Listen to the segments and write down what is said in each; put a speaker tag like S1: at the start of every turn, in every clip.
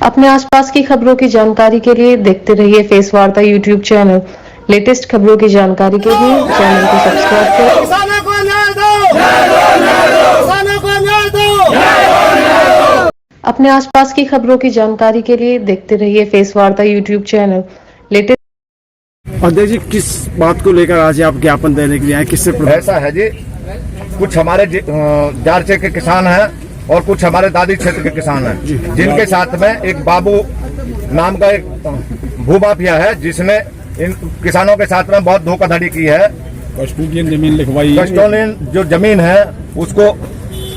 S1: अपने आसपास की खबरों की जानकारी के लिए देखते रहिए फेस वार्ता यूट्यूब चैनल। लेटेस्ट खबरों की जानकारी के लिए चैनल को सब्सक्राइब करें।
S2: किसानों को न्याय दो, किसानों को न्याय दो।
S1: अपने आसपास की खबरों की जानकारी के लिए देखते रहिए फेस वार्ता यूट्यूब चैनल। लेटेस्ट
S3: अध्यक्ष जी, किस बात को लेकर आज आप ज्ञापन देने के लिए आए? किससे
S4: ऐसा है जी, कुछ हमारे जारचे के किसान हैं और कुछ हमारे दादी क्षेत्र के किसान हैं, जिनके साथ में एक बाबू नाम का एक भूमाफिया है, जिसने इन किसानों के साथ में बहुत धोखाधड़ी की है।
S3: कस्टोडियन जमीन लिखवाई,
S4: कस्टोडियन जो जमीन है उसको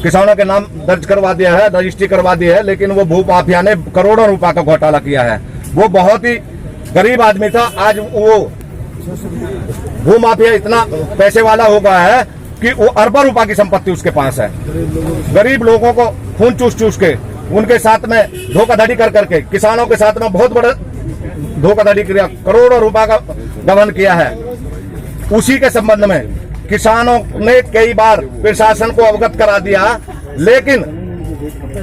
S4: किसानों के नाम दर्ज करवा दिया है, रजिस्ट्री करवा दी है, लेकिन वो भूमाफिया ने करोड़ों रुपए का घोटाला किया है। वो बहुत ही गरीब आदमी था, आज वो भूमाफिया इतना पैसे वाला हो गया है कि वो अरबों रुपए की संपत्ति उसके पास है। गरीब लोगों को खून चूस चूस के उनके साथ में धोखाधड़ी कर करके किसानों के साथ में बहुत बड़ा धोखाधड़ी किया, करोड़ों रुपए का गबन किया है। उसी के संबंध में किसानों ने कई बार प्रशासन को अवगत करा दिया, लेकिन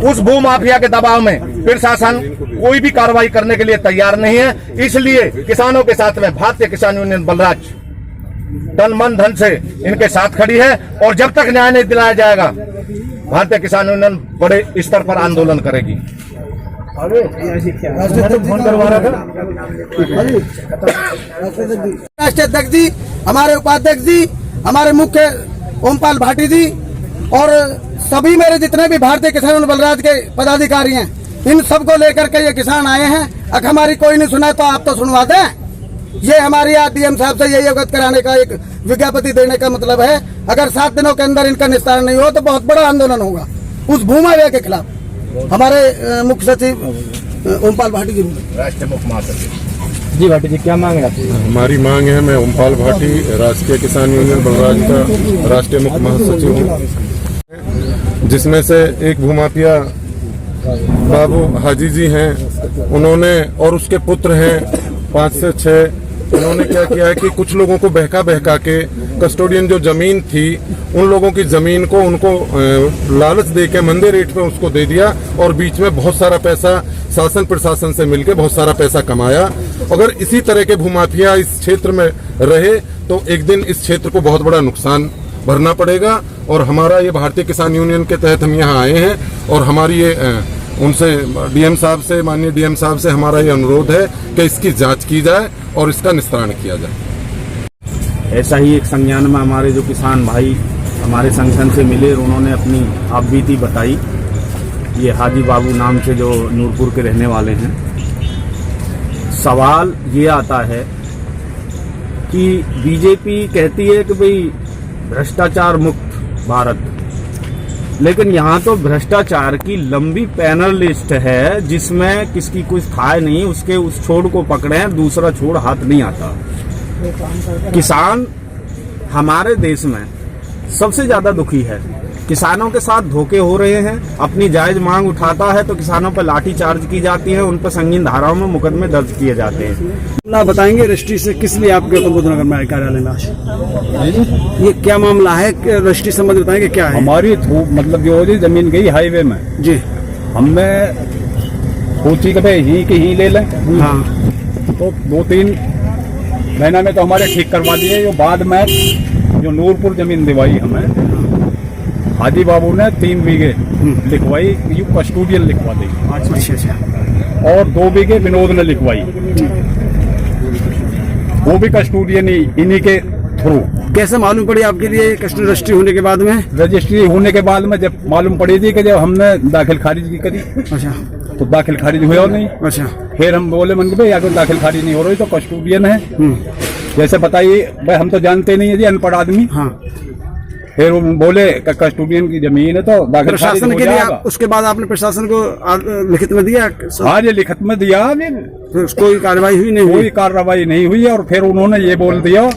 S4: उस भूमाफिया के दबाव में प्रशासन कोई भी कार्रवाई करने के लिए तैयार नहीं है। इसलिए किसानों के साथ में भारतीय किसान यूनियन बलराज तन मन धन से इनके साथ खड़ी है, और जब तक न्याय नहीं दिलाया जाएगा भारतीय किसान यूनियन बड़े स्तर पर आंदोलन करेगी।
S2: राष्ट्रीय अध्यक्ष जी, हमारे उपाध्यक्ष जी, हमारे मुख्य ओमपाल भाटी जी और सभी मेरे जितने भी भारतीय किसान बलराज के पदाधिकारी हैं, इन सबको लेकर के ये किसान आए हैं। अगर हमारी कोई नहीं सुना तो आप तो सुनवा दें। ये हमारी डीएम साहब से यही अवगत कराने का एक विज्ञापति देने का मतलब है। अगर 7 दिनों के अंदर इनका निस्तारण नहीं हो तो बहुत बड़ा आंदोलन होगा उस भूमाफिया के खिलाफ। हमारे मुख्य सचिव ओमपाल भाटी जी,
S4: राष्ट्रीय मुख्य महासचिव
S3: जी। भाटी जी, क्या मांग है आपकी?
S5: हमारी मांग है, मैं ओमपाल भाटी राष्ट्रीय किसान यूनियन बलराज का राष्ट्रीय मुख्य महासचिव हूँ, जिसमें से एक भूमाफिया बाबू हाजी जी हैं, उन्होंने और उसके पुत्र हैं 5 से 6, उन्होंने क्या किया है कि कुछ लोगों को बहका बहका के कस्टोडियन जो जमीन थी उन लोगों की जमीन को उनको लालच दे के मंदे रेट पे उसको दे दिया, और बीच में बहुत सारा पैसा शासन प्रशासन से मिलके बहुत सारा पैसा कमाया। अगर इसी तरह के भूमाफिया इस क्षेत्र में रहे तो एक दिन इस क्षेत्र को बहुत बड़ा नुकसान भरना पड़ेगा। और हमारा ये भारतीय किसान यूनियन के तहत हम यहाँ आए हैं, और हमारी ये उनसे डीएम साहब से, माननीय डीएम साहब से हमारा ये अनुरोध है कि इसकी जांच की जाए और इसका निस्तारण किया जाए।
S3: ऐसा ही एक संज्ञान में हमारे जो किसान भाई हमारे संगठन से मिले, उन्होंने अपनी आपबीती बताई। ये हाजी बाबू नाम से जो नूरपुर के रहने वाले हैं। सवाल ये आता है कि बीजेपी कहती है कि भाई भ्रष्टाचार मुक्त भारत, लेकिन यहाँ तो भ्रष्टाचार की लंबी पैनल लिस्ट है जिसमें किसकी कुछ था नहीं, उसके उस छोड़ को पकड़े दूसरा छोड़ हाथ नहीं आता। किसान हमारे देश में सबसे ज्यादा दुखी है। किसानों के साथ धोखे हो रहे हैं। अपनी जायज मांग उठाता है तो किसानों पर लाठी चार्ज की जाती है, उन पर संगीन धाराओं में मुकदमे दर्ज किए जाते हैं। बताएंगे रजिस्ट्री से किस लिए आपके बुद्धनगर में आए कार्यालय में आज? ये क्या मामला है? रजिस्ट्री संबंध बताएंगे क्या है?
S6: हमारी मतलब जो जमीन गई हाईवे में जी, हमें सोची कि भाई ही ले लें।
S3: हाँ,
S6: तो 2-3 महीना में तो हमारे ठीक करवा दिए। जो बाद में जो नूरपुर जमीन दिवाई हमें हाजी बाबू ने 3 बीघे लिखवाई, यू कस्टोडियन लिखवा दी।
S3: अच्छा।
S6: और 2 बीघे विनोद ने लिखवाई, वो भी कस्टोडियन इन्हीं के थ्रू।
S3: कैसे मालूम पड़ी आपके लिए रजिस्ट्री होने के बाद में?
S6: रजिस्ट्री होने के बाद में जब मालूम पड़ी थी कि जब हमने दाखिल खारिज की करी।
S3: अच्छा।
S6: तो दाखिल खारिज हुआ नहीं।
S3: अच्छा।
S6: फिर हम बोले मन के भाई अगर दाखिल खारिज नहीं हो रही तो कस्टोडियन है। जैसे बताइए भाई, हम तो जानते नहीं है जी, अनपढ़ आदमी।
S3: हाँ।
S6: फिर वो बोले कस्टोडियन की जमीन है तो दाखिल
S3: प्रशासन के लिए उसके बाद आपने प्रशासन को लिखित में दिया?
S6: हाँ, ये लिखित में दिया।
S3: फिर कोई कार्रवाई हुई नहीं?
S6: कोई कार्रवाई नहीं हुई। और फिर उन्होंने ये बोल दिया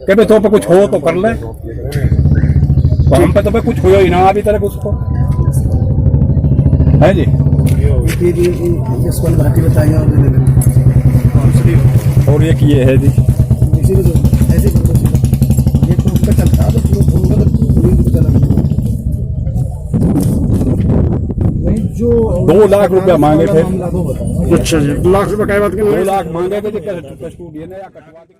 S6: कि भाई तो पे कुछ हो तो कर ले। तो हम पे तो भाई कुछ हुआ ही ना अभी तक उसको है जी। और ये किए है जी,
S7: जो
S6: 2 लाख रुपया मांगे थे।
S7: अच्छा जी, लाख रुपए का बात
S6: 2 लाख मांगे थे, कस्टोडियन ने या कटवा दी।